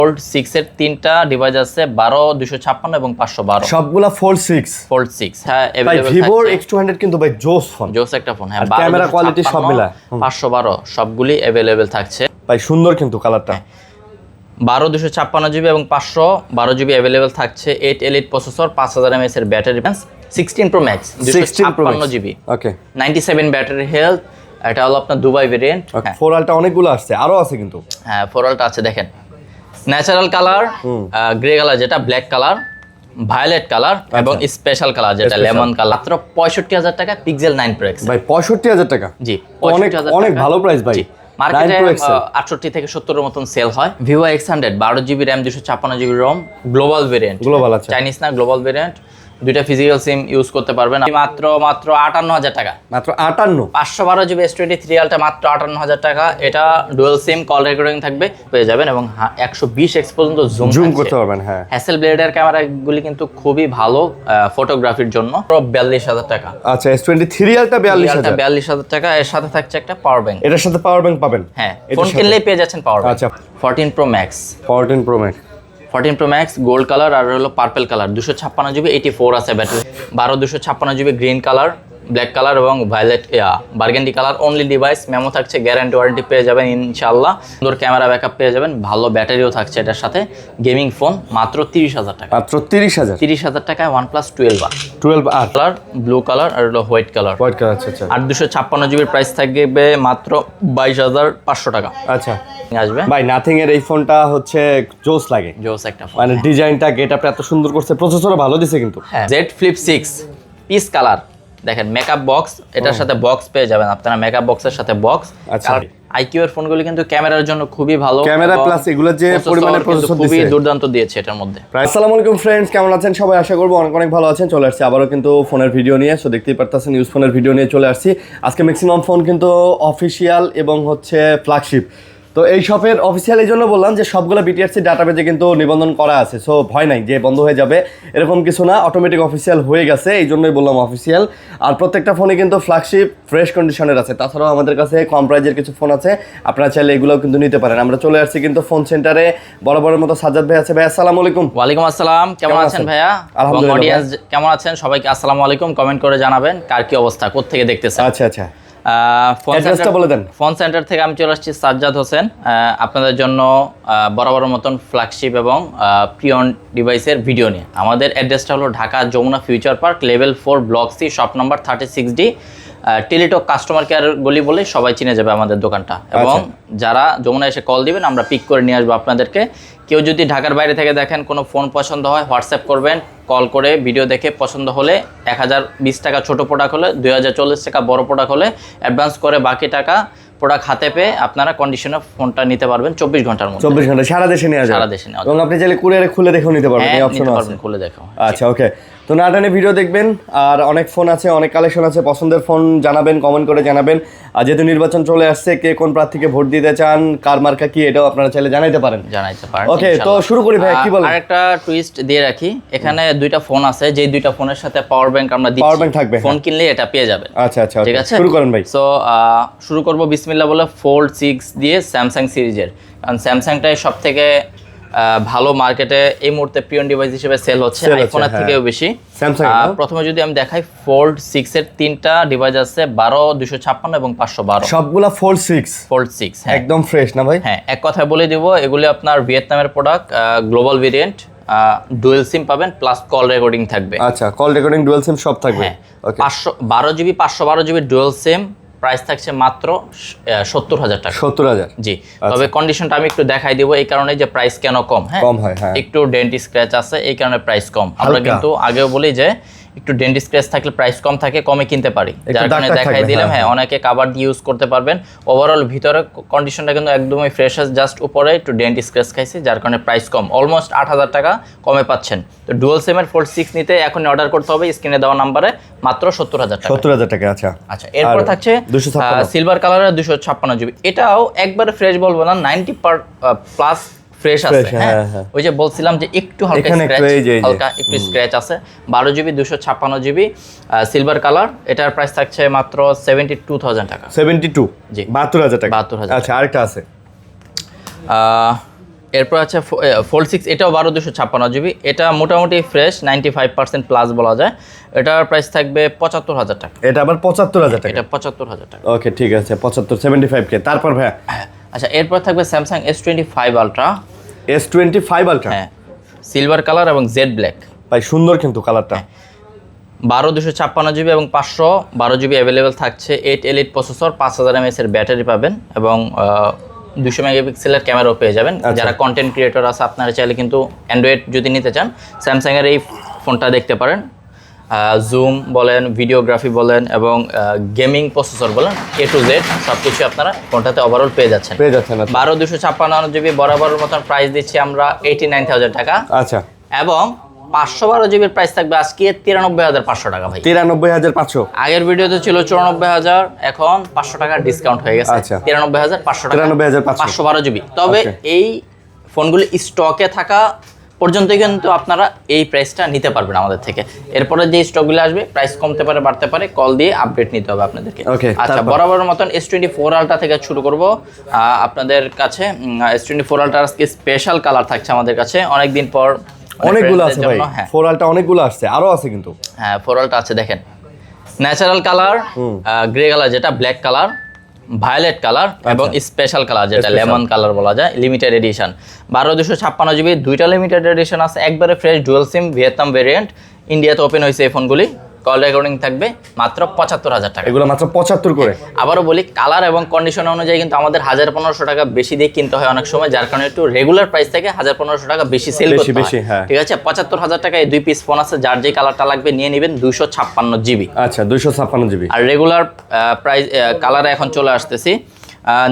Fold 6 এর তিনটা device আছে 12 256 এবং 512 সবগুলা ফোল্ড 6। ফোল্ড 6 হ্যাঁ ভাই अवेलेबल ভিভো থাকছে। X200 কিন্তু ভাই জোস ফোন, জোস একটা ফোন হ্যাঁ, ক্যামেরা কোয়ালিটি সব মিলা 512 সবগুলি अवेलेबल থাকছে। ভাই সুন্দর কিন্তু কালারটা। 12 256 জিবি এবং 512 জিবি अवेलेबल থাকছে। 8 এলিট প্রসেসর, 5000 mAh এর ব্যাটারি, 16 প্রো ম্যাক্স 256 জিবি, ওকে 97 ব্যাটারি হেলথ। এটা হলো আপনার দুবাই ভেরিয়েন্ট। হ্যাঁ ফোর আলটা অনেকগুলো আসছে, আরো আছে কিন্তু। হ্যাঁ ফোরালটা আছে দেখেন, ন্যাচারাল কালার, গ্রে কালার যেটা, ব্ল্যাক কালার, ভায়োলেট কালার এবং স্পেশাল কালার যেটা লেমন কালার। মাত্র 65000 টাকা পিক্সেল 9 প্রো এক্স। ভাই 65000 টাকা, জি অনেক 65000 অনেক ভালো প্রাইস ভাই। মার্কেটে 68 থেকে 70 এর মতন সেল হয়। Vivo X100 12 GB RAM 256 GB ROM, global variant. Global আছে, চাইনিজ না, গ্লোবাল ভেরিয়েন্ট। দুইটা ফিজিক্যাল সিম ইউজ করতে পারবেন। মাত্র 58000 টাকা, মাত্র 58। 512 জিবি S23 আলটা মাত্র 58000 টাকা। এটা ডুয়াল সিম, কল রেকর্ডিং থাকবে, পেয়ে যাবেন এবং 120x পর্যন্ত জুম করতে পারবেন। হ্যাঁ হ্যাসেল ব্লেডের ক্যামেরাগুলি কিন্তু খুবই ভালো ফটোগ্রাফির জন্য। 42000 টাকা। আচ্ছা S23 আলটা 42000 টাকা। এর সাথে থাকছে একটা পাওয়ার ব্যাংক। এটার সাথে পাওয়ার ব্যাংক পাবেন। হ্যাঁ ফোন কিনলেই পেয়ে যাচ্ছেন পাওয়ার ব্যাংক। আচ্ছা 14 pro max, 14 pro max 14 pro max gold colour আর হলো পার্পল কালার। 256 জিবি 84 আছে battery. 12 256 GB green colour, black colour এবং violet burgundy colour. Only device, memo থাকছে, গ্যারান্টি ওয়ারেন্টি পেয়ে যাবেন ইনশাআল্লাহ। সুন্দর ক্যামেরা ব্যাকআপ পেয়ে যাবেন, ভালো ব্যাটারিও থাকছে এটার সাথে। গেমিং ফোন মাত্র 30000 টাকা। মাত্র 30000। 30000 টাকায় OnePlus 12 আর কালার, ব্লু কালার আর হলো হোয়াইট কালার। White colour. আচ্ছা আচ্ছা। আর 256 জিবির প্রাইস থাকবে মাত্র 22500 টাকা। আচ্ছা আসবে ভাই নাথিং এর এই ফোনটা হচ্ছে জোস লাগে, জোস একটা ফোন। মানে ডিজাইনটা গেটআপটা এত সুন্দর করছে, প্রসেসরও ভালো দিছে কিন্তু। Z Flip 6 পিস কালার দেখেন, মেকআপ বক্স, এটার সাথে বক্স পেয়ে যাবেন আপনারা, মেকআপ বক্সের সাথে বক্স। আচ্ছা IQ এর ফোনগুলি কিন্তু ক্যামেরার জন্য খুবই ভালো, ক্যামেরা প্লাস এগুলো যে পরিমাণে প্রসেসর খুবই দিছে দুর্দান্ত দিয়েছে এটার মধ্যে। আসসালামু আলাইকুম ফ্রেন্ডস, কেমন আছেন সবাই? আশা করবো অনেক অনেক ভালো আছেন। চলে আসছি আবারও কিন্তু ফোনের ভিডিও নিয়ে। সো দেখতেই পারতেছেন ইউজ ফোনের ভিডিও নিয়ে চলে আসছি আজকে। ম্যাক্সিমাম ফোন কিন্তু অফিসিয়াল এবং হচ্ছে ফ্ল্যাগশিপ। তো এই শপের অফিসিয়াল এই জন্য বললাম যে সবগুলো বিটিআরসি ডাটাবেজে কিন্তু নিবন্ধন করা আছে। সো ভয় নাই যে বন্ধ হয়ে যাবে, এরকম কিছু না, অটোমেটিক অফিসিয়াল হয়ে গেছে, এই জন্যই বললাম অফিসিয়াল। আর প্রত্যেকটা ফোনে কিন্তু ফ্ল্যাগশিপ ফ্রেশ কন্ডিশনের আছে। তাছাড়াও আমাদের কাছে কম প্রাইজের কিছু ফোন আছে, আপনারা চাইলে এগুলোও কিন্তু নিতে পারেন। আমরা চলে আসছি কিন্তু ফোন সেন্টারে, বরাবরের মতো সাজ্জাদ ভাই আছে। ভাই আসসালামু আলাইকুম। ওয়ালাইকুম আসসালাম, কেমন আছেন ভাইয়া? আলহামদুলিল্লাহ। অডিয়েন্স কেমন আছেন? সবাইকে আসসালামু আলাইকুম, কমেন্ট করে জানাবেন কার কি অবস্থা, কোত্থেকে দেখতেছেন। আচ্ছা আচ্ছা, অ্যাড্রেসটা বলে দেন। ফোন সেন্টার থেকে আমি চলে আসছি সাজ্জাদ হোসেন, আপনাদের জন্য বরাবর মতন ফ্ল্যাগশিপ এবং প্রিয়ন ডিভাইসের ভিডিও নিয়ে। আমাদের অ্যাড্রেসটা হলো Dhaka Jamuna future park, level 4, block C, shop number 36D। Teletalk customer care গলি বলে সবাই চিনে যাবে আমাদের দোকানটা। এবং যারা যমুনা এসে কল দিবেন, আমরা পিক করে নিয়ে আসবো আপনাদেরকে। কেউ যদি ঢাকার বাইরে থেকে দেখেন, কোনো ফোন পছন্দ হয়, হোয়াটসঅ্যাপ করবেন, কল করে ভিডিও দেখে পছন্দ হলে 1020 টাকা ছোটো প্রোডাক্ট হলে, 2040 টাকা বড় প্রোডাক্ট হলে অ্যাডভান্স করে বাকি টাকা প্রোডাক্ট হাতে পেয়ে আপনারা কন্ডিশনে ফোনটা নিতে পারবেন 24 ঘন্টার মধ্যে। 24 ঘন্টা সারা দেশে নিয়ে যাবে। সারা দেশে নেওয়া এবং আপনি চাইলে কুরিয়ারে খুলে দেখেও নিতে পারবেন, এই অপশন আছে। খুলে দেখো। আচ্ছা ওকে, তো না টানে ভিডিও দেখবেন। আর অনেক ফোন আছে, অনেক কালেকশন আছে, পছন্দের ফোন জানাবেন, কমেন্ট করে জানাবেন। আর যেহেতু নির্বাচন চলে আসছে, কে কোন প্রার্থীকে ভোট দিতে চান, কার মার্কা কি, এটাও আপনারা চাইলে জানাইতে পারেন। ওকে, তো শুরু করি ভাই, কি বলেন? আরেকটা টুইস্ট দিয়ে রাখি, এখানে দুইটা ফোন আছে, যেই দুইটা ফোনের সাথে পাওয়ার ব্যাংক আমরা দিচ্ছি। পাওয়ার ব্যাংক থাকবে, ফোন কিনলে এটা পেয়ে যাবেন। আচ্ছা আচ্ছা, ঠিক আছে, শুরু করেন ভাই। সো শুরু করব বিসমিল্লাহ বলে ফোল্ড 6 দিয়ে স্যামসাং সিরিজের। কারণ স্যামসাংটাই সব থেকে ভালো মার্কেটে এই মুহূর্তে প্রিয়ন ডিভাইস হিসেবে সেল হচ্ছে আইফোনের থেকেও বেশি। স্যামসাং প্রথমে যদি আমি দেখাই, ফোল্ড 6 এর তিনটা ডিভাইস আছে 12 256 এবং 512, সবগুলা ফোল্ড 6। হ্যাঁ একদম ফ্রেশ না ভাই? হ্যাঁ, এক কথায় বলে দিব, এগুলি আপনার ভিয়েতনামের প্রোডাক্ট, গ্লোবাল ভেরিয়েন্ট, ডুয়েল সিম পাবেন, প্লাস কল রেকর্ডিং থাকবে। আচ্ছা, কল রেকর্ডিং ডুয়াল সিম সব থাকবে। ওকে, 512 জিবি 512 জিবি ডুয়েল সিম, প্রাইস থাকছে মাত্র 70000 টাকা। 70000, জি। তবে কন্ডিশনটা আমি একটু দেখাই দিব, এই কারণে যে প্রাইস কেন কম। হ্যাঁ, কম হয়, হ্যাঁ, একটু ডেন্ট স্ক্র্যাচ আছে, এই কারণে প্রাইস কম। আমরা কিন্তু আগেও বলি যে একটু ডেন্ট স্ক্র্যাচ থাকলে প্রাইস কম থাকে, কমে কিনতে পারি, যার কারণে দেখাই দিলাম। হ্যাঁ, অনেকে কভার দিয়ে ইউজ করতে পারবেন। ওভারঅল ভিতরে কন্ডিশনটা কিন্তু একদমই ফ্রেশ আছে, জাস্ট উপরে একটু ডেন্ট স্ক্র্যাচ খাইছে, যার কারণে প্রাইস কম, অলমোস্ট 8000 টাকা কমে পাচ্ছেন। তো ডুয়াল সিমের ফোল্ড 6 নিতে এখন অর্ডার করতে হবে স্ক্রিনে দেওয়া নাম্বারে, মাত্র 70000 টাকা। 70000 টাকা। আচ্ছা আচ্ছা, এরপর থাকছে সিলভার কালারের 256 জিবি। এটাও একবারে ফ্রেশ বলবো না, 90+ ফ্রেশ আছে। হ্যাঁ, ওই যে বলছিলাম যে একটু হালকা একটু স্ক্র্যাচ আছে। 12 জিবি 256 জিবি সিলভার কালার, এটার প্রাইস থাকছে মাত্র 72000 টাকা। 72, জি, 72000 টাকা। 72000। আচ্ছা, আরেকটা আছে এরপর আছে ফোল্ড 6, এটাও 12/256 GB। এটা মোটামুটি ফ্রেশ 95% প্লাস বলা যায়। এটার প্রাইস থাকবে 75,000 টাকা। এটা আবার 75,000 টাকা। এটা 75,000 টাকা। ওকে ঠিক আছে, 75 তারপর ভাইয়া আচ্ছা, এরপর থাকবে Samsung S25 ultra. S25 ultra, হ্যাঁ, সিলভার কালার এবং জেড ব্ল্যাক। ভাই সুন্দর কিন্তু কালারটা। 12/256 GB এবং 512 GB অ্যাভেলেবেল থাকছে। 8 এলিট প্রসেসর, 5000 mAh এর ব্যাটারি পাবেন এবং 200 মেগাপিক্সেলের ক্যামেরাও পেয়ে যাবেন। যারা কন্টেন্ট ক্রিয়েটর আছে আপনারা চাইলে কিন্তু অ্যান্ড্রয়েড যদি নিতে চান স্যামসাংয়ের এই ফোনটা দেখতে পারেন। জুম বলেন, ভিডিওগ্রাফি বলেন এবং গেমিং প্রসেসর বলেন, A to Z সব কিছু আপনারা ফোনটাতে ওভারঅল পেয়ে যাচ্ছেন। 12/256 GB বরাবরের মতন প্রাইস দিচ্ছি আমরা 89,000 টাকা। আচ্ছা, এবং 512 GB প্রাইস থাকবে আজকে 93,500 টাকা ভাই। 93,500। আগের ভিডিওতে ছিল 94,000, এখন 500 টাকা ডিসকাউন্ট হয়ে গেছে। আচ্ছা, 93,500 টাকা, 93,500, 512 GB। তবে এই ফোনগুলি স্টকে থাকা পর্যন্ত কিন্তু আপনারা এই প্রাইসটা নিতে পারবেন আমাদের থেকে। এরপরে যে স্টকগুলো আসবে প্রাইস কমতে পারে, বাড়তে পারে, কল দিয়ে আপডেট নিতে হবে আপনাদেরকে। আচ্ছা, বরাবরের মতন S24 আলট্রা থেকে শুরু করব আপনাদের কাছে। S24 আলট্রা আজকে স্পেশাল কালার থাকছে আমাদের কাছে অনেকদিন পর। অনেকগুলো আছে ভাই, 4 আলট্রা অনেকগুলো আসছে, আরো আছে কিন্তু। হ্যাঁ, 4 আলট্রা আছে, দেখেন ন্যাচারাল কালার, গ্রে কালার যেটা, ব্ল্যাক কালার, ভায়োলেট কালার এবং স্পেশাল কালার যেটা লেমন কালার বলা যায়, লিমিটেড এডিশন। 12/256 GB, দুইটা লিমিটেড এডিশন আছে, একবারে fresh dual SIM Vietnam variant. ইন্ডিয়াতে ওপেন হয়েছে এই ফোনগুলি। কল রেকর্ডিং থাকবে মাত্র 75,000 টাকা। এগুলো মাত্র 75 করে। আবারও বলি, কালার এবং কন্ডিশন অনুযায়ী কিন্তু আমাদের 1,000-1,500 টাকা বেশি দিয়ে কিনতে হয় অনেক সময়, যার কারণে একটু রেগুলার প্রাইস থেকে 1,000-1,500 টাকা বেশি সেল করতে হয়। ঠিক আছে, 75,000 টাকায় 2 পিস ফোন আছে, যার যে কালারটা লাগবে নিয়ে নেবেন। 256 GB। আচ্ছা, 256 GB। আর রেগুলার প্রাইস কালারে এখন চলে আসতেছি।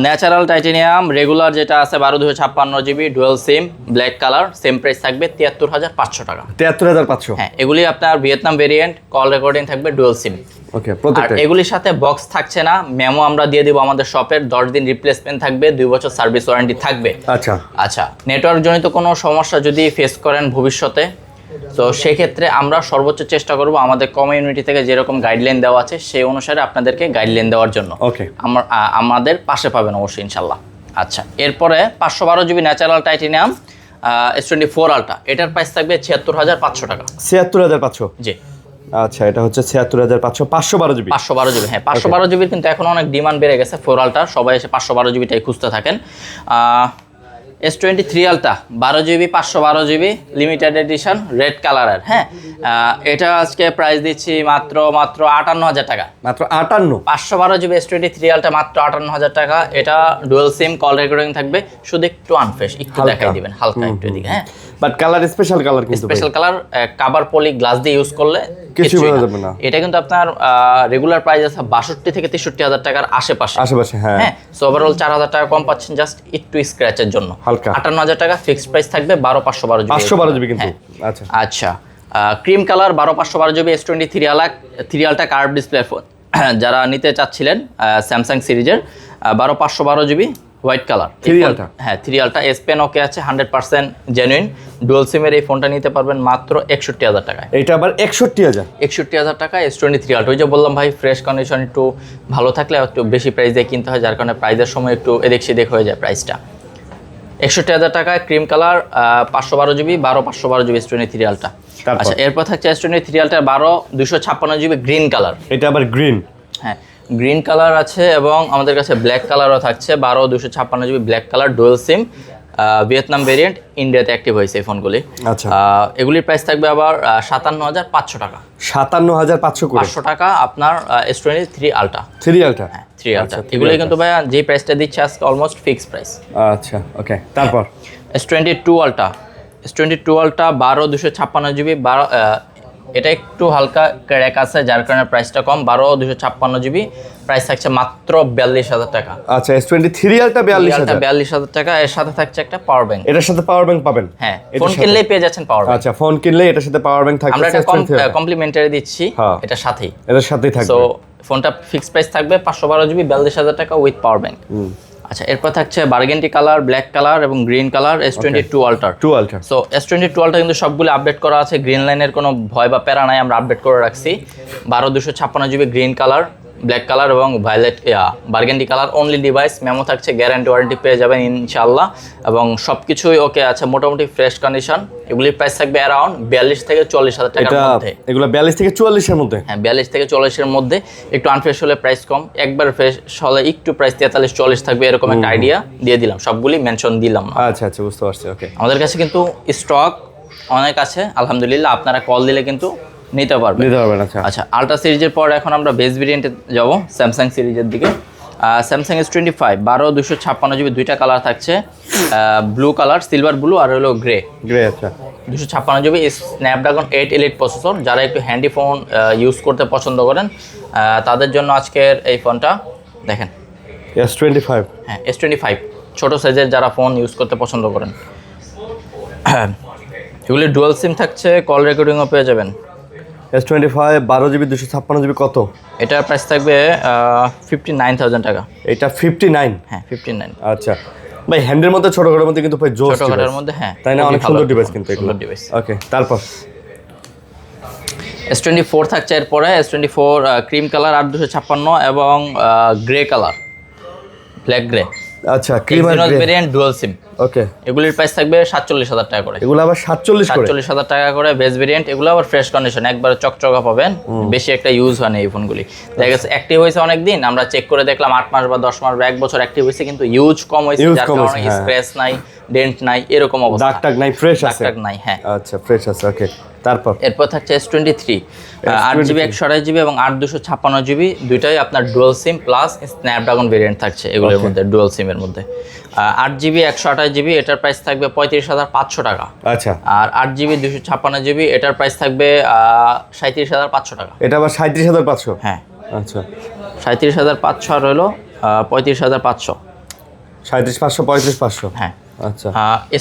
ন্যাচারাল টাইটেনিয়াম রেগুলার যেটা আছে 12/256 GB dual SIM black colour, same price থাকবে 73,500 টাকা। 73,500। হ্যাঁ, এগুলি আপনার ভিয়েতনাম ভেরিয়েন্ট, কল রেকর্ডিং থাকবে ডুয়াল সিম। ওকে, আর এগুলির সাথে বক্স থাকছে না, মেমো আমরা দিয়ে দিব আমাদের শপের। 10 দিন রিপ্লেসমেন্ট থাকবে, 2 বছর সার্ভিস ওয়ারেন্টি থাকবে। আচ্ছা আচ্ছা, নেটওয়ার্ক জনিত কোনো সমস্যা যদি ফেস করেন ভবিষ্যতে, তো সেক্ষেত্রে আমরা সর্বোচ্চ চেষ্টা করব আমাদের কমিউনিটি থেকে যেরকম গাইডলাইন দেওয়া আছে সেই অনুসারে আপনাদেরকে গাইডলাইন দেওয়ার জন্য। ওকে, আমাদের পাশে পাবেন অবশ্যই ইনশাল্লাহ। আচ্ছা, এরপরে 512 GB natural titanium S24 ultra, এটার প্রাইস থাকবে 76,500 টাকা। 76,500। জি, আচ্ছা, এটা হচ্ছে 76,500, 512 GB। 512 GB, হ্যাঁ 512 GB কিন্তু এখন অনেক ডিমান্ড বেড়ে গেছে 4 আলট্রা, সবাই এসে 512 GBটাই খুঁজতে থাকেন। S23 ultra 12 GB, 512 GB limited edition red কালারের। হ্যাঁ, এটা আজকে প্রাইস দিচ্ছি মাত্র 58,000 টাকা। মাত্র 58। 512 GB S23 আলট্রা মাত্র 58,000 টাকা। এটা ডুয়াল সিম, কল রেকর্ডিং থাকবে, শুধু একটু আনফ্রেশ, একটু দেখাই দিবেন হালকা একটু এদিকে। হ্যাঁ, বাট কালার স্পেশাল কালার, কিন্তু স্পেশাল কালার, কভার পলি গ্লাস দিয়ে ইউজ করলে কিছু বোঝা যাবে না। এটা কিন্তু আপনার রেগুলার প্রাইস আছে 62 থেকে 63,000 টাকার আশেপাশে। হ্যাঁ, সো ওভারঅল 4,000 টাকা কম পাচ্ছেন জাস্ট একটু স্ক্র্যাচের জন্য। 58,000 টাকা ফিক্সড প্রাইস থাকবে। 12/512 GB, 512 GB কিন্তু। আচ্ছা আচ্ছা, cream colour 12/512 GB S23 ultra curve display phone যারা নিতে চাচ্ছিলেন স্যামসাং সিরিজের 12/512 GB হোয়াইট কালার 3 আলট্রা। হ্যাঁ, 3 আলট্রা এস পেন ওকে আছে, 100% জেনুইন ডুয়াল সিমের এই ফোনটা নিতে পারবেন মাত্র 61,000 টাকায়। এটা আবার 61,000। 61,000 টাকা S23 আলট্রা। ওই যে বললাম ভাই, ফ্রেশ কন্ডিশন একটু ভালো থাকলে একটু বেশি প্রাইস দিয়ে কিনতে হয়, যার কারণে প্রাইসের সময় একটু এদিক সেদিক হয়ে যায় প্রাইসটা। 61,000 টাকায় cream colour 512 GB 12/512 GB S23 ultra. আচ্ছা, এরপর থাকছে S23 ultra 12/256 GB green colour. এটা আবার গ্রিন। হ্যাঁ, গ্রিন কালার আছে এবং আমাদের কাছে ব্ল্যাক কালারও থাকছে 12/256 GB black colour dual SIM Vietnam variant, ইন্ডিয়াতে অ্যাক্টিভ হয়েছে এই ফোনগুলি। আচ্ছা, এগুলির প্রাইস থাকবে আবার 57,500 টাকা। 57,500 করে। 500 টাকা আপনার S23 আলট্রা। 3 আলট্রা। হ্যাঁ, 3 আলট্রা। এগুলি কিন্তু ভাইয়া যে প্রাইসটা দিচ্ছে আজকে অলমোস্ট ফিক্স প্রাইস। আচ্ছা, ওকে, তারপর S22 আলট্রা 12/256 GB এটা একটু হালকা ক্র্যাক আছে, যার কারণে প্রাইসটা কম। 12/256 GB প্রাইস থাকছে মাত্র 42,000 টাকা। আচ্ছা, S23 আলট্রা 42,000 টাকা। এর সাথে থাকছে একটা পাওয়ার ব্যাংক। এটার সাথে পাওয়ার ব্যাংক পাবেন। হ্যাঁ, ফোন কিনলেই পেয়ে যাচ্ছেন পাওয়ার ব্যাংক। আচ্ছা, ফোন কিনলে এটার সাথে পাওয়ার ব্যাংক থাকবে। আমরা এটা কমপ্লিমেন্টারি দিচ্ছি এটার সাথেই। এটার সাথেই থাকবে। সো ফোনটা ফিক্সড প্রাইস থাকবে 512 GB 42,000 টাকা উইথ পাওয়ার ব্যাংক। আচ্ছা, এরপর থাকছে বার্গেন্ডি কালার, ব্ল্যাক কালার এবং green colour S22 ultra. Ultra. So S22 ultra কিন্তু সবগুলো আপডেট করা আছে, গ্রিন লাইনের কোনো ভয় বা প্যারা নাই, আমরা আপডেট করে রাখছি। 12/256 GB green colour black colour এবং violet burgundy colour only device, memo থাকছে, গ্যারান্টি ওয়ারেন্টি পেয়ে যাবেন ইনশাআল্লাহ, এবং সব কিছুই ওকে আছে, মোটামুটি ফ্রেশ কন্ডিশন। এগুলির প্রাইস থাকবে অ্যারাউন্ড 42 থেকে 40,000 টাকার মধ্যে। এগুলো 42 থেকে 44 এর মধ্যে? হ্যাঁ, 42 থেকে 40 এর মধ্যে। একটু আনফ্রেশ হলে প্রাইস কম, একবার ফ্রেশ হলে একটু প্রাইস 43-40 থাকবে, এরকম একটা আইডিয়া দিয়ে দিলাম, সবগুলি মেনশন দিলাম না। আচ্ছা আচ্ছা, বুঝতে পারছি। ওকে, আমাদের কাছে কিন্তু স্টক অনেক আছে আলহামদুলিল্লাহ, আপনারা কল দিলে কিন্তু নিতে পারবেন। আচ্ছা, আলট্রা সিরিজের পর এখন আমরা বেস ভেরিয়েন্টে যাব, স্যামসাং সিরিজের দিকে। স্যামসাং S25 12/256 জিবি, দুইটা কালার থাকছে, ব্লু কালার, সিলভার ব্লু, আর হলো গ্রে। আচ্ছা, 256 জিবি, স্ন্যাপড্রাগন 8 এলিট প্রসেসর। যারা একটু হ্যান্ডি ফোন ইউজ করতে পছন্দ করেন তাদের জন্য আজকের এই ফোনটা দেখেন। S25, হ্যাঁ S25 ছোট সাইজের যারা ফোন ইউজ করতে পছন্দ করেন, এগুলি ডুয়াল সিম থাকছে, কল রেকর্ডিংও পেয়ে যাবেন। S25 12GB 256GB কত? এটার প্রাইস থাকবে 59,000 টাকা। এটা 59? হ্যাঁ 59। আচ্ছা ভাই, হ্যান্ডের মধ্যে ছোটখাটোর মধ্যে কিন্তু ভাই জোস, ছোটখাটোর মধ্যে, হ্যাঁ তাই না? অনেক সুন্দর ডিভাইস কিন্তু এগুলো। ডিভাইস। ওকে, তারপর S24 থাকছে, এরপরে S24 ক্রিম কালার 8256 এবং গ্রে কালার, ব্ল্যাক গ্রে। আচ্ছা, ক্রিম আর গ্রে ভেরিয়েন্ট ডুয়াল সিম। ওকে, এগুলির প্রাইস থাকবে 47,000 টাকা করে। এগুলো আবার 47,000 টাকা করে বেস ভেরিয়েন্ট। এগুলো আবার ফ্রেশ কন্ডিশন, একবার চকচকা পাবেন, বেশি একটা ইউজ হয় না এই ফোনগুলি। দেখা গেছে অ্যাক্টিভ হয়েছে অনেক দিন, আমরা চেক করে দেখলাম 8 মাস বা 10 মাস বা 1 বছর অ্যাক্টিভ হয়েছে, কিন্তু ইউজ কম হয়েছে, যার কারণে স্ক্র্যাচ নাই, ডেন্ট নাই, এরকম অবস্থা। দাগ টাগ নাই, ফ্রেশ আছে। দাগ নাই, হ্যাঁ। আচ্ছা, ফ্রেশ আছে। ওকে, তারপর এরপর থাকছে S23 8GB 128GB এবং 8/256GB, দুইটাই আপনার dual SIM plus Snapdragon variant থাকছে এগুলোর মধ্যে, ডুয়াল সিমের মধ্যে। 8GB 128GB, এটার প্রাইস থাকবে 35,500 টাকা। আচ্ছা, আর 8GB 256GB, এটার প্রাইস থাকবে 37,500 টাকা। এটা আবার 37,500? হ্যাঁ, আচ্ছা, 37,500 আর হলো 35,500। 37,500 35,500। হ্যাঁ। আচ্ছা,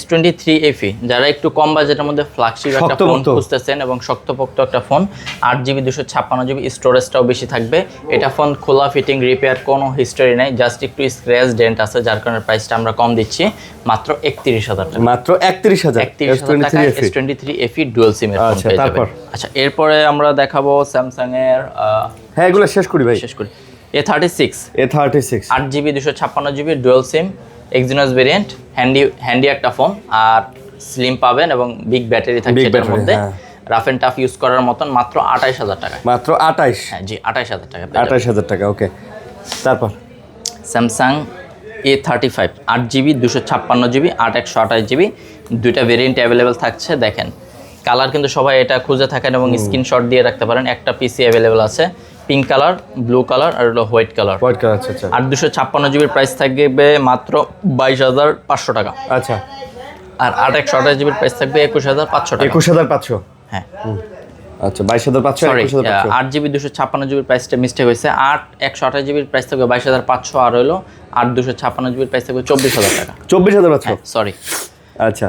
S23 FE, যারা একটু কম বাজেটের মধ্যে ফ্ল্যাগশিপ একটা ফোন খুঁজতেছেন এবং শক্তপোক্ত একটা ফোন, 8GB 256GB, স্টোরেজটাও বেশি থাকবে। এটা ফোন খোলা, ফিটিং, রিপেয়ার কোনো হিস্টোরি নাই, জাস্ট একটু স্ক্র্যাচ ডেন্ট আছে, যার কারণে প্রাইসটা আমরা কম দিচ্ছি, মাত্র 31,000 টাকা। মাত্র 31,000 টাকা S23 FE ডুয়াল সিমের ফোন পেয়ে যাবেন। আচ্ছা, এরপরে আমরা দেখাবো স্যামসাং এর, হ্যাঁ এগুলো শেষ করি ভাই, শেষ করি। A36 8GB 256GB dual SIM, Exynos variant, handy একটা ফোন, আর স্লিম পাবেন এবং বিগ ব্যাটারি থাকছে এটার মধ্যে, রাফ এন্ড টাফ ইউজ করার মতন, মাত্র 28,000 টাকা। মাত্র 28? হ্যাঁ জি, 28,000 টাকা। 28,000 টাকা। ওকে, তারপর Samsung A35 8GB 256GB 8128GB, দুইটা ভেরিয়েন্ট অ্যাভেলেবেল থাকছে। দেখেন কালার কিন্তু সবাই এটা খুঁজে থাকেন এবং স্ক্রিনশট দিয়ে রাখতে পারেন। একটা পিসি অ্যাভেলেবেল আছে, পিঙ্ক কালার, ব্লু কালার আর হলো হোয়াইট কালার। আচ্ছা আচ্ছা। আর 256GBর প্রাইস থাকবে মাত্র 22,500 টাকা। আচ্ছা, আর 8128GBর প্রাইস থাকবে 21,500 টাকা। 21,500? হ্যাঁ। আচ্ছা, 22,500 সরি, 8GB 256GBর প্রাইসটা মিস্টেক হয়েছে। 128GBর প্রাইস থাকবে 22,500, আর হলো 256GBর প্রাইস থাকবে 24,000 টাকা। 24,500? সরি। আচ্ছা,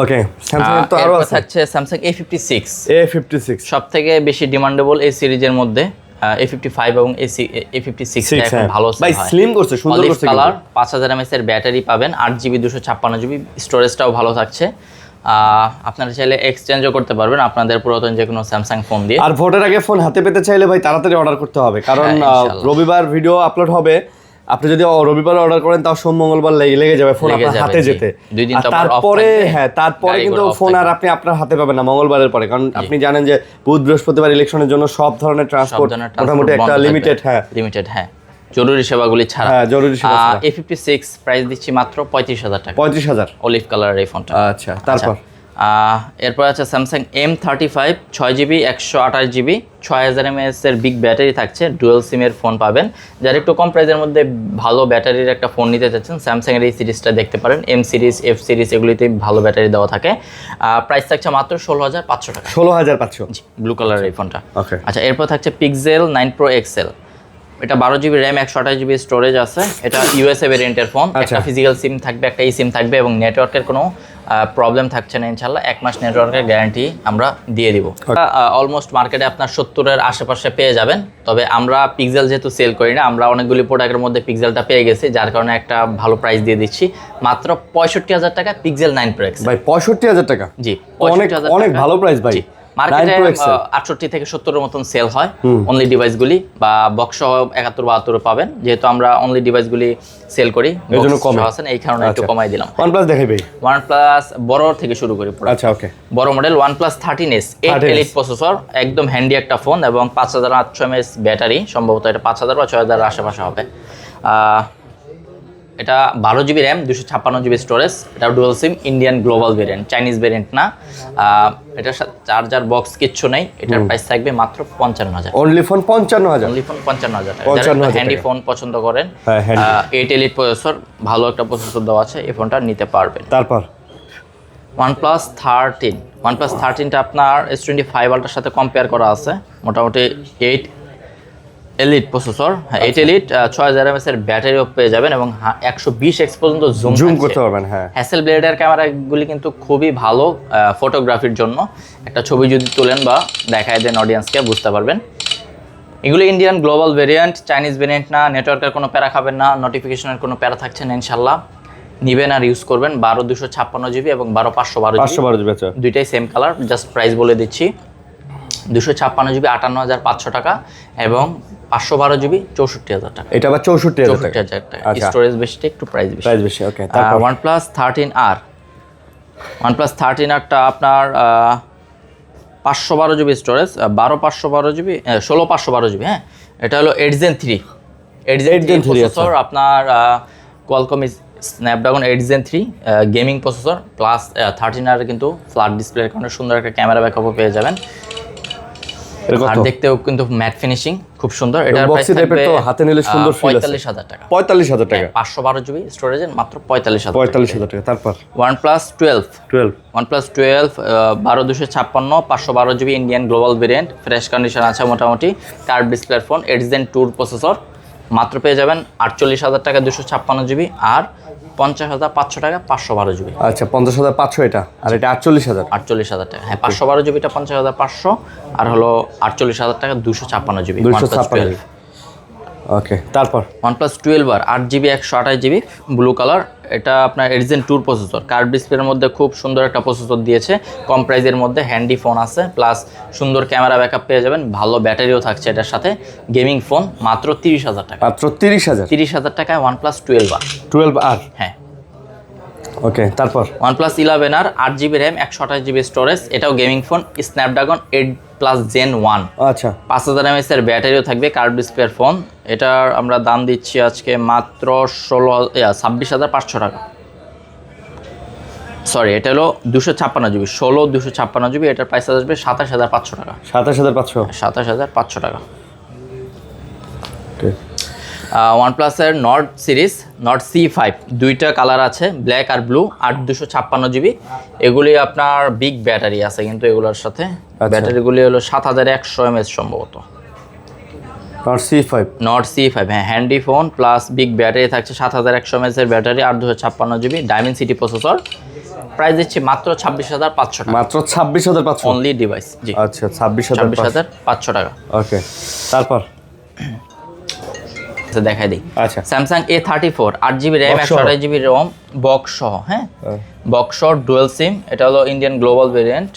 ওকে। স্যামসাং তো আরো আছে, থাকছে স্যামসাং A56 সবথেকে বেশি ডিমান্ডেবল এই সিরিজের মধ্যে। A55 এবং A56 এখন ভালো ভাই, স্লিম করছে, সুন্দর করছে কালার, 5000 mAh এর ব্যাটারি পাবেন, 8GB 256GB, স্টোরেজটাও ভালো থাকছে। আপনারা চাইলে এক্সচেঞ্জও করতে পারবেন আপনাদের পুরাতন যে কোনো স্যামসাং ফোন দিয়ে। আর ভোটের আগে ফোন হাতে পেতে চাইলে ভাই তাড়াতাড়ি অর্ডার করতে হবে, কারণ রবিবার ভিডিও আপলোড হবে। আপনি যদি রবিবার অর্ডার করেন তাও সোম মঙ্গলবার লেগে যাবে ফোন আপনার হাতে যেতে। তারপরে তারপরে কিন্তু ফোন আর আপনি আপনার হাতে পাবেন না মঙ্গলবারের পরে, কারণ আপনি জানেন যে বুধ বৃহস্পতিবার ইলেকশনের জন্য সব ধরনের ট্রান্সপোর্ট মোটামুটি একটা লিমিটেড। হ্যাঁ, জরুরি সেবাগুলি ছাড়া। হ্যাঁ, জরুরি সেবা ছাড়া। A56 প্রাইস দিচ্ছি মাত্র 35,000 টাকা। 35,000? অলিভ কালারের এই ফোনটা। আচ্ছা, তারপর এরপর আছে Samsung M35 6GB 128GB 6000 mAh এর বিগ ব্যাটারি থাকছে, ডুয়াল সিমের ফোন পাবেন। যারা একটু কম প্রাইসের মধ্যে ভালো ব্যাটারির একটা ফোন নিতে চাচ্ছেন, স্যামসাং এর এই সিরিজটা দেখতে পারেন। M সিরিজ, F সিরিজ এগুলিতে ভালো ব্যাটারি দেওয়া থাকে। প্রাইস থাকছে মাত্র 16,500 টাকা। 16,500? জি, ব্লু কালারের এই ফোনটা। ওকে। আচ্ছা, এরপর থাকছে Pixel 9 Pro XL, এটা 12GB RAM 128GB স্টোরেজ আছে। এটা USA ভেরিয়েন্টের ফোন, একটা ফিজিক্যাল সিম থাকবে, একটা ই সিম থাকবে এবং নেটওয়ার্কের কোনো প্রবলেম থাকছে না ইনশাল্লাহ। 1 মাস নেটওয়ার্কের গ্যারান্টি আমরা দিয়ে দিব। অলমোস্ট মার্কেটে আপনার 70-এর আশেপাশে পেয়ে যাবেন, তবে আমরা পিক্সেল যেহেতু সেল করি না, আমরা অনেকগুলি প্রোডাক্টের মধ্যে পিক্সেলটা পেয়ে গেছি, যার কারণে একটা ভালো প্রাইস দিয়ে দিচ্ছি, মাত্র 65,000 টাকা Pixel 9 Pro XL। ভাই 65,000 টাকা? জি, অনেক ভালো প্রাইস ভাই। মার্কেটে 9 Pro XL 68 থেকে 70 এর মতন সেল হয় অনলি ডিভাইসগুলি, বা বক্স সহ 71 72 পাবেন। যেহেতু আমরা অনলি ডিভাইসগুলি সেল করি এইজন্য কমে আছেন, এই কারণে একটু কমাই দিলাম। OnePlus দেখাই ভাই। OnePlus বড় থেকে শুরু করি পুরো। আচ্ছা ওকে, বড় model OnePlus 13s 8 Elite processor, একদম হ্যান্ডি একটা ফোন এবং 5800 mAh ব্যাটারি, সম্ভবত এটা 5000 বা 6000 এর আশেপাশে হবে। এটা 12GB র্যাম 256GB স্টোরেজ, এটা dual SIM, Indian global variant, Chinese variant না। এটার সাথে চার্জার বক্স কিচ্ছু নেই, এটার প্রাইস থাকবে মাত্র 55000। অনলি ফোন 55000, অনলি ফোন 55000 টাকা। যারা হ্যান্ডি ফোন পছন্দ করেন, 8 Elite প্রসেসর, ভালো একটা প্রসেসর দেওয়া আছে, এই ফোনটা নিতে পারবেন। তারপর OnePlus 13টা আপনার S25 Ultra সাথে কম্পেয়ার করা আছে। মোটামুটি 8 Elite প্রসেসর, 8 Elite 6000 mAh এর ব্যাটারিও পেয়ে যাবেন এবং 120x পর্যন্ত জুম করতে পারবেন। হ্যাঁ, হ্যাসেলব্লেডের ক্যামেরাগুলি কিন্তু খুবই ভালো ফটোগ্রাফির জন্য। একটা ছবি যদি তোলেন বা দেখায় দেন অডিয়েন্সকে, বুঝতে পারবেন। এগুলো Indian global variant, Chinese variant না। নেটওয়ার্কের কোনো প্যারা খাবেন না, নোটিফিকেশনের কোনো প্যারা থাকছে না ইনশাল্লাহ। নিবেন আর ইউজ করবেন। 12256GB এবং 12512GB, আচ্ছা দুইটাই সেম কালার। জাস্ট প্রাইস বলে দিচ্ছি, 256GB 58500 টাকা এবং 512GB 64000 টাকা। এটা আবার 64000 টাকা। স্টোরেজ বেশি, একটু প্রাইস বেশি। ওকে, তারপর OnePlus 13R টা আপনার 512GB স্টোরেজ, 12512GB 16512GB। হ্যাঁ, এটা হলো 8 Gen 3 প্রসেসর, আপনার Qualcomm Snapdragon 8 Gen 3 gaming processor plus 13R কিন্তু ফ্ল্যাট ডিসপ্লের কারণে সুন্দর একটা ক্যামেরা ব্যাকআপও পেয়ে যাবেন। আর দেখতেও কিন্তু ম্যাট ফিনিশিং খুব সুন্দর। এটার প্রাইস থাকবে তো হাতে নিলে সুন্দর ফিল আছে, 45000 টাকা। 45000 টাকা, 512GB স্টোরেজের মাত্র 45000 টাকা। তারপর OnePlus 12 12256 512GB Indian global variant, fresh condition আছে মোটামুটি, কার্ভ ডিসপ্লের ফোন, 8 Gen 2 প্রসেসর, মাত্র পেয়ে যাবেন 48000 টাকা 256GB আর 50500 টাকা 512GB। আচ্ছা, 50500 এটা, আর এটা 48000 টাকা। হ্যাঁ, 512GBটা 50500 আর হলো 48000 টাকা 256GB। ওকে, তারপর OnePlus 12R 8GB 128GB blue colour, এটা আপনার 8 Gen 2 প্রসেসর, কার্ভ ডিসপ্লের মধ্যে খুব সুন্দর একটা প্রসেসর দিয়েছে, কম প্রাইসের মধ্যে, হ্যান্ডি ফোন আছে, প্লাস সুন্দর ক্যামেরা ব্যাকআপ পেয়ে যাবেন, ভালো ব্যাটারিও থাকছে এটার সাথে, গেমিং ফোন, মাত্র 30000 টাকা। মাত্র 30000 টাকায় OnePlus 12R। হ্যাঁ, ওকে, তারপর OnePlus 11R 8GB RAM 128GB storage, এটাও গেমিং ফোন, স্ন্যাপড্রাগন 8+ Gen 1। আচ্ছা, 5000 mAh এর ব্যাটারিও থাকবে, কার্ভ ডিসপ্লের ফোন। এটার আমরা দাম দিচ্ছি আজকে মাত্র 26500 টাকা। সরি, এটা হলো 256GB 256GB, এটার প্রাইস আসবে 27500 টাকা। 27500 টাকা। OnePlus এর নর্ড সিরিজ, নর্ড C5, দুইটা কালার আছে, ব্ল্যাক আর ব্লু, আর 256GB। এগুলি আপনার বিগ ব্যাটারি আছে কিন্তু এগুলোর সাথে, ব্যাটারিগুলি হলো 7100 mAh সম্ভবত। নর্ড C5 হ্যাঁ, handy phone plus big battery থাকছে, 7100 mAh এর ব্যাটারি আর 256GB, ডায়মেনসিটি প্রসেসর। প্রাইস দিচ্ছি মাত্র 26500 টাকা। মাত্র 26500 অনলি ডিভাইস। জি, আচ্ছা, 26500 টাকা। ওকে, তারপর দেখাই দিই। আচ্ছা, Samsung A34 8GB RAM 128GB Rome box সহ। হ্যাঁ, বক্স সহ ডুয়াল সিম, এটা হলো ইন্ডিয়ান গ্লোবাল ভেরিয়েন্ট।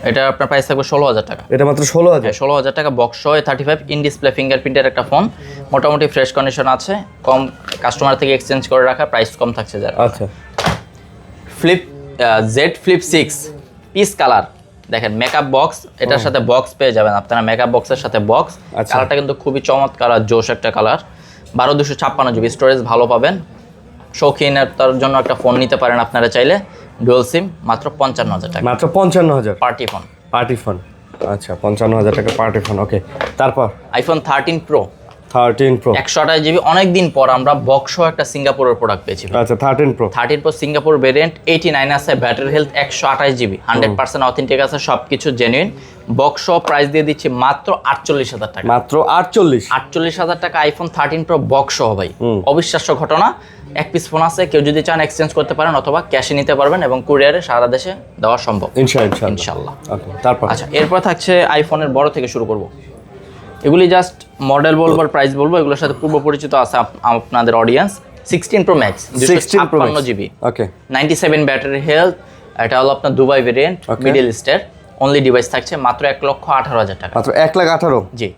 এটা আপনার প্রাইস থাকবে 16000 টাকা। এটা মাত্র 16000 টাকা বক্স সহ। A35 ইন ডিসপ্লে ফিঙ্গারপ্রিন্টের একটা ফোন, মোটামুটি ফ্রেশ কন্ডিশন আছে, কম কাস্টমার থেকে এক্সচেঞ্জ করে রাখা, প্রাইস কম থাকছে যারা। আচ্ছা, Z Flip 6 পিস কালার, দেখেন মেকআপ বক্স, এটার সাথে বক্স পেয়ে যাবেন আপনারা, মেকআপ বক্সের সাথে বক্স। কালারটা কিন্তু খুবই চমৎকার আর জোশ একটা কালার। 12256GB স্টোরেজ ভালো পাবেন, শৌখিনতার জন্য একটা ফোন নিতে পারেন আপনারা চাইলে, ডুয়াল সিম, মাত্র 55000 টাকা। মাত্র 55000 পার্টি ফোন। আচ্ছা, 55000 টাকা পার্টি ফোন। ওকে, তারপর iPhone 13 Pro 128GB, অনেকদিন পর আমরা বক্স সহ একটা সিঙ্গাপুরের প্রোডাক্ট পেয়েছি। আচ্ছা, 13 Pro সিঙ্গাপুর ভেরিয়েন্ট, 89 আছে, ব্যাটারি হেলথ 128GB, 100% অথেন্টিক আছে, সবকিছু জেনুইন। বক্স সহ প্রাইস দিয়ে দিচ্ছি মাত্র 48000 টাকা। মাত্র 48000 টাকা iPhone 13 Pro বক্স সহ ভাই, অবিশ্বাস্য ঘটনা। এক পিস ফোন আছে, কেউ যদি চান এক্সচেঞ্জ করতে পারেন অথবা ক্যাশে নিতে পারবেন এবং কুরিয়ারে সারা দেশে দেওয়া সম্ভব ইনশাআল্লাহ। ওকে, তারপর আচ্ছা, এরপর থাকছে আইফোনের বড় থেকে শুরু করব। এগুলি জাস্ট মডেল বলবো আর প্রাইস বলবো, এগুলোর সাথে পূর্ব পরিচিত আছে আপনাদের অডিয়েন্স। 16 Pro Max 256GB, ওকে, 97 ব্যাটারি হেলথ, এটা হলো আপনার দুবাই ভেরিয়েন্ট, মিডল ইস্টের, অনলি ডিভাইস থাকছে মাত্র 1,18,000 টাকা। মাত্র 1,18,000 জি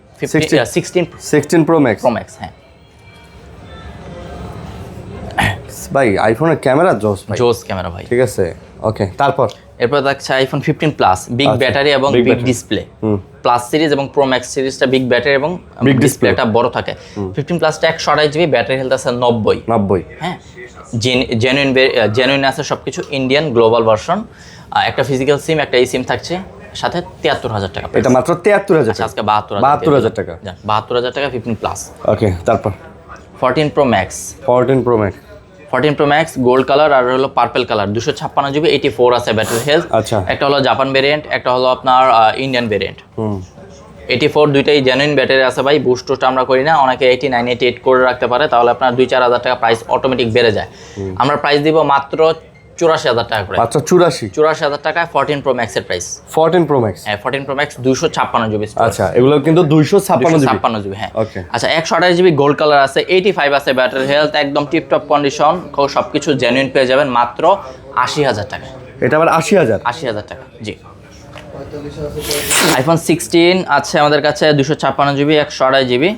16 প্রো ম্যাক্স। হ্যাঁ ভাই আইফোনের ক্যামেরা জোস ক্যামেরা ভাই। ঠিক আছে ওকে। তারপর এরপর থাকছে আইফোন 15 প্লাস, বিগ ব্যাটারি এবং বিগ ডিসপ্লে। প্লাস সিরিজ এবং প্রো ম্যাক্স সিরিজটা বিগ ব্যাটারি এবং বিগ ডিসপ্লেটা বড় থাকে। 15 প্লাসটা 128 জিবি, ব্যাটারি হেলথ আছে 90। হ্যাঁ জেনুইন আছে সবকিছু, ইন্ডিয়ান গ্লোবাল ভার্সন, একটা ফিজিক্যাল সিম, একটা এই সিম থাকছে সাথে 73,000 টাকা। এটা মাত্র 73,000 টাকা। আজকে 72,000 টাকা। 72,000 টাকা 15 প্লাস। ওকে তারপর 14 pro max. 14 pro max gold colour আর হলো পার্পল কালার, 256 জিবি, 84 আছে ব্যাটারি হেলথ। আচ্ছা একটা হলো জাপান ভেরিয়েন্ট, একটা হলো আপনার ইন্ডিয়ান ভেরিয়েন্ট। 84 দুইটাই জেনুইন ব্যাটারি আছে ভাই, বুস্ট টুস্ট আমরা করি না। অনেকে 89 88 করে রাখতে পারে, তাহলে আপনার 2-4 হাজার টাকা প্রাইস অটোমেটিক বেড়ে যায়। আমরা প্রাইস দিব মাত্র 84,000 টাকা করে। মাত্র 84,000 টাকায় 14 প্রো ম্যাক্স এর প্রাইস। 14 প্রো ম্যাক্স, হ্যাঁ 14 প্রো ম্যাক্স 256 জিবি। আচ্ছা এগুলো কিন্তু 256 জিবি। হ্যাঁ ওকে। আচ্ছা 128 জিবি গোল্ড কালার আছে, 85 আছে ব্যাটারি হেলথ, একদম টিপটপ কন্ডিশন, সবকিছু জেনুইন পেয়ে যাবেন মাত্র 80,000 টাকা। এটা আবার 80,000 টাকা। জি আইফোন 16 আছে আমাদের কাছে 256 GB, 128 GB,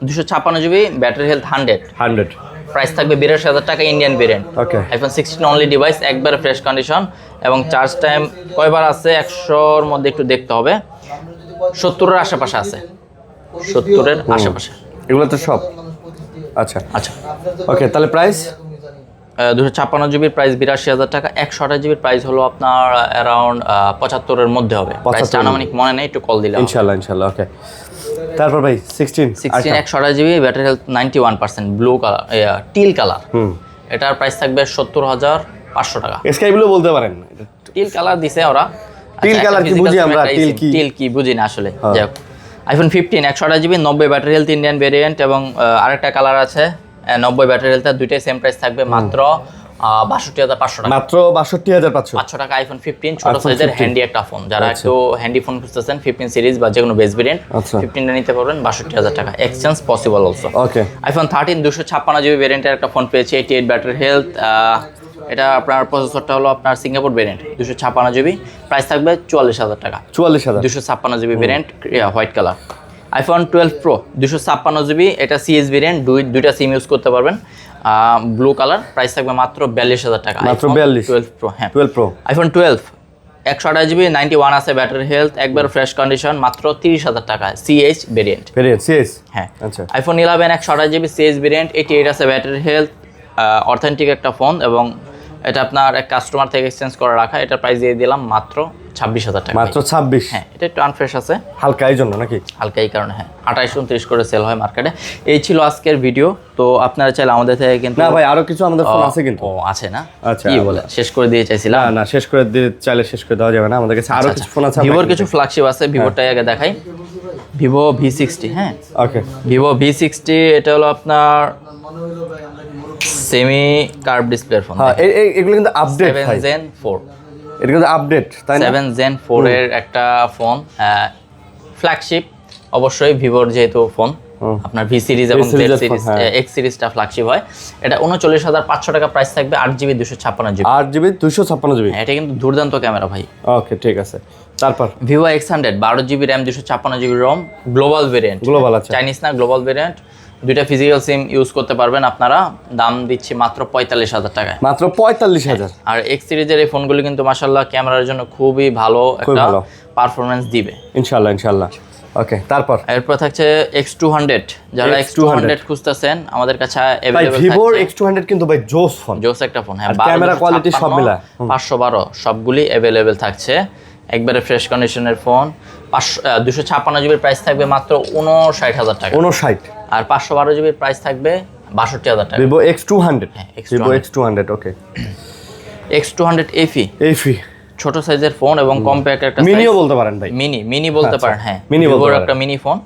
256 GB, battery health 100। Price থাকবে 82,000 টাকা, ইন্ডিয়ান ভেরিয়েন্ট। ওকে। আইফোন 16 অনলি ডিভাইস, একবারে ফ্রেশ কন্ডিশন এবং চার্জ টাইম কয়বার আছে 100-র মধ্যে একটু দেখতে হবে, 70-এর আশেপাশে আছে, 70-এর আশেপাশে এগুলো তো সব। আচ্ছা ওকে তাহলে প্রাইস 256 জিবির প্রাইস 82,000 টাকা, 128 জিবির প্রাইস হলো আপনার অ্যারাউন্ড 75-এর মধ্যে হবে। প্রাইসটা আনুমানিক মনে নেই, একটু কল দিলে ইনশাআল্লাহ ওকে। তারপর ভাই 16 128 GB, battery health 91%, blue colour, till colour. এটার প্রাইস থাকবে 70,500 টাকা। স্কাই ব্লু বলতে পারেন, টিল কালার দিছে ওরা। টিল কালার কি বুঝি আমরা, টিল কি বুঝি না আসলে। যাই হোক iPhone 15 128 GB, 90 battery health, Indian variant এবং আরেকটা কালার আছে 90 ব্যাটারি হেলথ, দুইটাই সেম প্রাইস থাকবে মাত্র 62,500 টাকা। মাত্র 62,500 টাকা। আইফোন 15 ছোট সাইজের হ্যান্ডি একটা ফোন, যারা একটু হ্যান্ডি ফোন খুঁজতেছেন 15 সিরিজ বা যে কোনো বেস ভেরিয়েন্ট 15টা নিতে পারবেন 62,000 টাকা। Exchange possible also. Okay. IPhone 13 256 GB ভেরিয়েন্টের একটা ফোন পেয়েছি, 88 ব্যাটারি হেলথ। এটা আপনার প্রসেসরটা হলো আপনার সিঙ্গাপুর ভেরিয়েন্ট, 256 জিবি, প্রাইস থাকবে 44,000 টাকা। 256 GB variant, white colour. IPhone 12 pro 256 GB, এটা সিএস ভেরিয়েন্ট, দুইটা সিম ইউজ করতে পারবেন, ব্লু কালার, প্রাইস থাকবে মাত্র 42,000 টাকা। মাত্র 42। 12 প্রো, হ্যাঁ 12 প্রো। আইফোন 12 128 জিবি, 91 আছে ব্যাটারি হেলথ, একবার ফ্রেশ কন্ডিশন, মাত্র 30,000 টাকা, সিএইচ ভেরিয়েন্ট। সিএস, হ্যাঁ আচ্ছা। আইফোন 11 128 জিবি, সিএইচ ভেরিয়েন্ট, 88 আছে ব্যাটারি হেলথ, অথেন্টিক একটা ফোন এবং এটা আপনার এক কাস্টমার থেকে এক্সচেঞ্জ করে রাখা। এটা প্রাইস দিয়ে দিলাম মাত্র 26,000 টাকা। মাত্র 26? হ্যাঁ এটা একটু আনফ্রেশ আছে হালকা, এই জন্য নাকি? হালকা এই কারণে, হ্যাঁ 28-29 করে সেল হয় মার্কেটে। এই ছিল আজকের ভিডিও। তো আপনারা চাইলে আমাদের থেকে কিন্তু না ভাই আরো কিছু আমাদের ফোন আছে কিন্তু। ও আছে না? আচ্ছা কি বলে শেষ করে দিয়ে চাইছিলাম? না শেষ করে দিয়ে চাইলে শেষ করে দেওয়া যাবে না, আমাদের কাছে আরো কিছু ফোন আছে। ভিভোর কিছু ফ্ল্যাগশিপ আছে, ভিভোটাই আগে দেখাই। ভিভো V60, হ্যাঁ ওকে। ভিভো V60 এটা হলো আপনার সেমি কার্ভ ডিসপ্লের ফোন। হ্যাঁ এগুলো কিন্তু আপডেট 7 Gen 4, এটা কিন্তু আপডেট, তাই না? 7 Gen 4 এর একটা ফোন, ফ্ল্যাগশিপ অবশ্যই ভিভোর যেহেতু ফোন, আপনার ভি সিরিজ এবং জেড সিরিজ, এক্স সিরিজটা ফ্ল্যাগশিপ হয়। এটা 39,500 টাকা প্রাইস থাকবে, 8GB 256 জিবি। 8GB 256 জিবি, এটা কিন্তু দুর্দান্ত ক্যামেরা ভাই। ওকে ঠিক আছে। তারপর Vivo X100 12GB RAM 256 GB ROM, global variant. Global আছে, চাইনিজ না, গ্লোবাল ভেরিয়েন্ট। দুইটা ফিজিক্যাল সিম ইউজ করতে পারবেন আপনারা। দাম দিচ্ছি মাত্র 45,000 টাকায়। মাত্র 45,000। আর এক্স সিরিজের এই ফোনগুলি কিন্তু মাশাআল্লাহ ক্যামেরার জন্য খুবই ভালো একটা পারফরম্যান্স দিবে ইনশাআল্লাহ। ওকে তারপর এরপর থাকছে X200, যারা X200 খুঁজতেছেন আমাদের কাছে अवेलेबल আছে। ভিভোর X200 কিন্তু ভাই জোস ফোন, জোস একটা ফোন, হ্যাঁ ক্যামেরা কোয়ালিটি সব মিলা 512 সবগুলি अवेलेबल থাকছে, একবারে ফ্রেশ কন্ডিশনের ফোন। 256 জিবির প্রাইস থাকবে মাত্র 59,000 টাকা। 59। আর 512 জিবির প্রাইস থাকবে 62,000 টাকা। ভিভো X200, হ্যাঁ ভিভো X200 ওকে। X200 FE ছোট সাইজের ফোন এবং কম্প্যাক্ট একটা সাইজ, মিনিও বলতে পারেন ভাই, মিনি বলতে পারেন, হ্যাঁ ভিভোর একটা মিনি ফোন।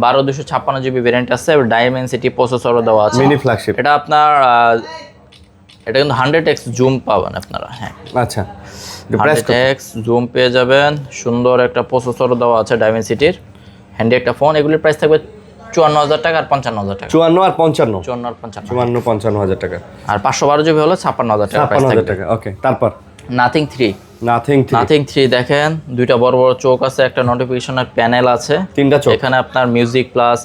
12 জিবি ভেরিয়েন্ট আছে, ডাইমেনসিটি প্রসেসরও দেওয়া আছে, মিনি ফ্ল্যাগশিপ। এটা আপনার এটা কিন্তু 100x জুম পাবেন আপনারা, হ্যাঁ আচ্ছা 100x জুম পেয়ে যাবেন, সুন্দর একটা প্রসেসরও দেওয়া আছে ডাইমেনসিটির, হ্যান্ডি একটা ফোন। এগুলির প্রাইস থাকবে 54,000 টাকা আর 55,000 টাকা। 54 আর 55, 55,000 টাকা। আর 512 জিবি হলো 56,000 টাকা প্রাইস থাকবে। ওকে তারপর নাথিং 3 নাথিং 3 দেখেন, দুইটা বড় বড় চোখ আছে, একটা নোটিফিকেশনের প্যানেল আছে, 3টা চোখ। এখানে আপনার মিউজিক প্লাস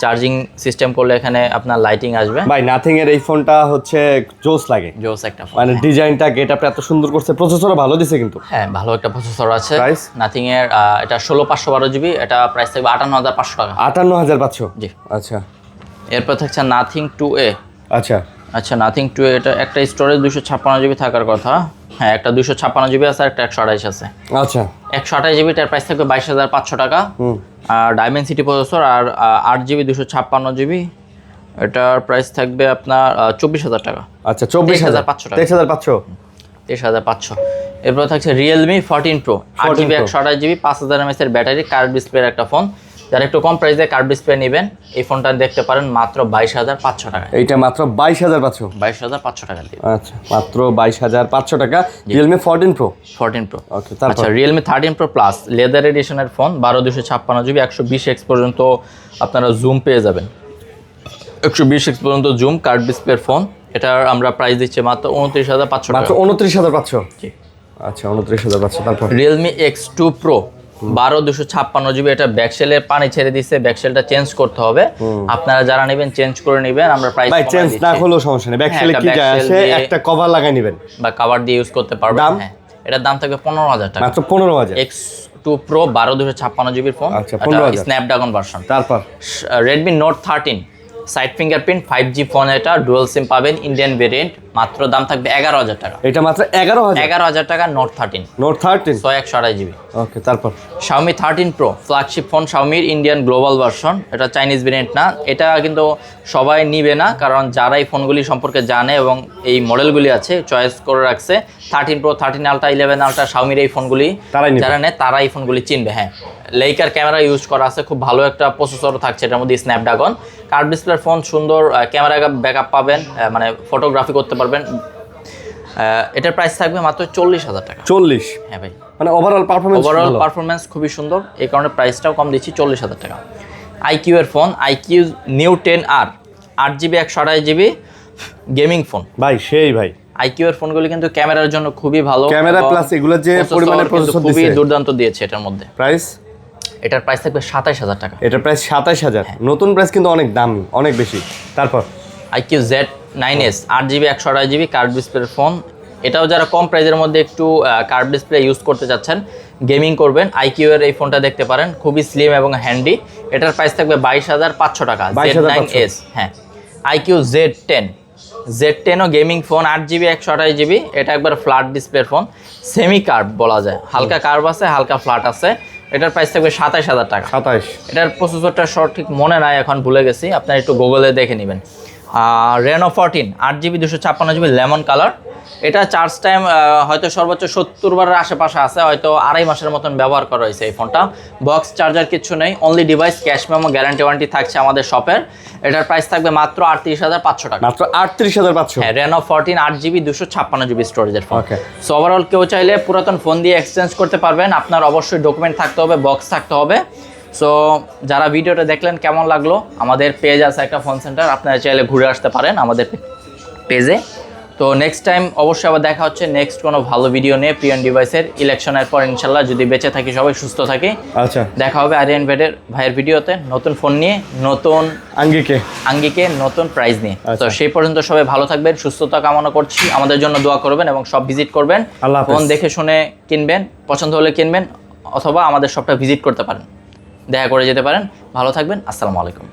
চার্জিং সিস্টেম করলে এখানে আপনার লাইটিং আসবে। ভাই নাথিং এর এই ফোনটা হচ্ছে জোস লাগে, জোস একটা ফোন, মানে ডিজাইনটা গেটআপটা এত সুন্দর করছে, প্রসেসরও ভালো দিছে কিন্তু। হ্যাঁ ভালো একটা প্রসেসর আছে। প্রাইস নাথিং এর এটা 16512 জিবি, এটা প্রাইস থাকবে 58500 টাকা। 58500? জি। আচ্ছা এরপর থাকছে নাথিং 2A। আচ্ছা আচ্ছা নাথিং 2A, এটা একটা স্টোরেজ 256 জিবি থাকার কথা, হ্যাঁ একটা 256 জিবি আছে, আর একটা 128 আছে। আচ্ছা 128 জিবি, তার প্রাইস থাকবে 22500 টাকা। আর ডায়মেনসিটি প্রসেসর, আর 8 জিবি 256 জিবি, এটার প্রাইস থাকবে আপনার 24000 টাকা। আচ্ছা 24500 টাকা। 23500 23500। এরপর থাকছে Realme 14 pro, 8 GB 128 GB, 5000 mAh এর ব্যাটারি, কার্ভ ডিসপ্লের একটা ফোন। যারা একটু কম প্রাইসে কার্ভ ডিসপ্লে নেবেন, এই ফোনটা দেখতে পারেন মাত্র 22500 টাকা। এইটা মাত্র 22500? 22500 টাকা দিয়ে। আচ্ছা মাত্র 22500 টাকা। Realme 14 pro. 14 প্রো। ওকে তারপর আচ্ছা রিয়েলমি 13 প্রো প্লাস লেদার এডিশনের ফোন, 12256 জিবি, 120x পর্যন্ত আপনারা জুম পেয়ে যাবেন, 120x পর্যন্ত জুম, কার্ভ ডিসপ্লের ফোন। এটার আমরা প্রাইস দিচ্ছি মাত্র 29500 টাকা। মাত্র 29500? জি। আচ্ছা 29500। তারপর রিয়েলমি X2 প্রো, 12256 জিবি, এটা ব্যাকশেলে পানি ছেড়ে দিচ্ছে, ব্যাকশেলটা চেঞ্জ করতে হবে। আপনারা যারা নেবেন চেঞ্জ করে নেবেন, আমরা প্রাইস ভাই চেঞ্জ না হলেও সমস্যা নেই, ব্যাকশেলে কি যায় আসে, একটা কভার লাগাই নেবেন বা কভার দিয়ে ইউজ করতে পারবেন। হ্যাঁ এটার দাম থাকবে 15000 টাকা। মাত্র 15000? X2 প্রো 12256 জিবির ফোন, আচ্ছা 15000। Snapdragon version. তারপর Redmi note 13 side fingerprint 5G phone, এটা ডুয়াল সিম পাবেন, ইন্ডিয়ান ভেরিয়েন্ট, মাত্র দাম থাকবে 11000 টাকা। এটা মাত্র 11000? 11000 টাকা নোট 13। Note 13 128 GB. ওকে তারপর Xiaomi 13 প্রো ফ্ল্যাগশিপ ফোন, Xiaomiর ইন্ডিয়ান গ্লোবাল ভার্সন, এটা চাইনিজ ভেরিয়েন্ট না। এটা কিন্তু সবাই নিবে না, কারণ যারা এই ফোনগুলি সম্পর্কে জানে এবং এই মডেলগুলি আছে চয়েস করে রাখছে, 13 প্রো, 13 আলট্রা, 11 আলট্রা, Xiaomiর এই ফোনগুলি যারা নেয় তারা এই ফোনগুলি চিনবে। হ্যাঁ লেইকার ক্যামেরা ইউজ করা আছে, খুব ভালো একটা প্রসেসর থাকছে এটার মধ্যে, স্ন্যাপড্রাগন। কার্ভ ডিসপ্লের ফোন, সুন্দর ক্যামেরা ব্যাকআপ পাবেন, মানে ফটোগ্রাফি করতে পারবেন। এটার প্রাইস থাকবে মাত্র 40000 টাকা। 40? হ্যাঁ ভাই, মানে ওভারঅল পারফরম্যান্স খুবই সুন্দর, এই কারণে প্রাইসটাও কম দিচ্ছি, 40000 টাকা। IQ এর phone, IQ new 10R, 8 GB 128 GB gaming phone. ভাই সেই ভাই IQ এর ফোনগুলি কিন্তু ক্যামেরার জন্য খুবই ভালো, ক্যামেরা প্লাস এগুলো যে পরিমাণে প্রসেসর খুবই দুর্দান্ত দিয়েছে এটার মধ্যে। প্রাইস? এটার প্রাইস থাকবে 27000 টাকা। এটার প্রাইস 27000? নতুন প্রাইস কিন্তু অনেক দাম, অনেক বেশি। তারপর IQ Z9s, 8 GB 128 GB curve ডিসপ্লের ফোন, এটাও যারা কম প্রাইসের মধ্যে একটু কার্ভ ডিসপ্লে ইউজ করতে চাচ্ছেন, গেমিং করবেন, IQ এর এই ফোনটা দেখতে পারেন, খুবই স্লিম এবং হ্যান্ডি। এটার প্রাইস থাকবে 22500 টাকা। Z9s, হ্যাঁ। IQ Z10ও গেমিং ফোন, 8 জিবি 128 জিবি, এটা একবার ফ্ল্যাট ডিসপ্লের ফোন, সেমি কার্ভ বলা যায়, হালকা কার্ভ আছে, হালকা ফ্ল্যাট আছে। এটার প্রাইস থাকবে 27000 টাকা। 27? এটার প্রসেসরটা সঠিক মনে নাই, এখন ভুলে গেছি, আপনারা একটু গুগলে দেখে নেবেন। Reno 14, 8 GB 256 GB lemon colour, এটা চার্জ টাইম হয়তো সর্বোচ্চ 70 বারের আশেপাশে আছে, হয়তো 2.5 মাসের মতন ব্যবহার করা হয়েছে এই ফোনটা। বক্স চার্জার কিছু নেই, only device, cash memo, guarantee warranty থাকছে আমাদের শপের। এটার প্রাইস থাকবে মাত্র 38500 টাকা। মাত্র 38500? হ্যাঁ, Reno 14 8 জিবি 256 জিবি স্টোরেজের ফোন। সো ওভারঅল কেউ চাইলে পুরাতন ফোন দিয়ে এক্সচেঞ্জ করতে পারবেন, আপনার অবশ্যই ডকুমেন্ট থাকতে হবে, বক্স থাকতে হবে। সো যারা ভিডিওটা দেখলেন কেমন লাগলো, আমাদের পেজ আছে একটা ফোন সেন্টার, আপনারা চাইলে ঘুরে আসতে পারেন আমাদের পেজে। তো নেক্সট টাইম অবশ্যই আবার দেখা হচ্ছে নেক্সট কোনো ভালো ভিডিও নিয়ে, প্রিয়ন ডিভাইসের ইলেকশনের পর ইনশাল্লাহ, যদি বেঁচে থাকি, সবাই সুস্থ থাকি। আচ্ছা, দেখা হবে আরিয়ান ভাইয়ের ভিডিওতে, নতুন ফোন নিয়ে, নতুন আঙ্গিকে নতুন প্রাইস নিয়ে। তো সেই পর্যন্ত সবাই ভালো থাকবেন, সুস্থতা কামনা করছি, আমাদের জন্য দোয়া করবেন এবং সব ভিজিট করবেন, ফোন দেখে শুনে কিনবেন, পছন্দ হলে কিনবেন, অথবা আমাদের সবটা ভিজিট করতে পারেন, দেখা করে যেতে পারেন। ভালো থাকবেন, আসসালামু আলাইকুম।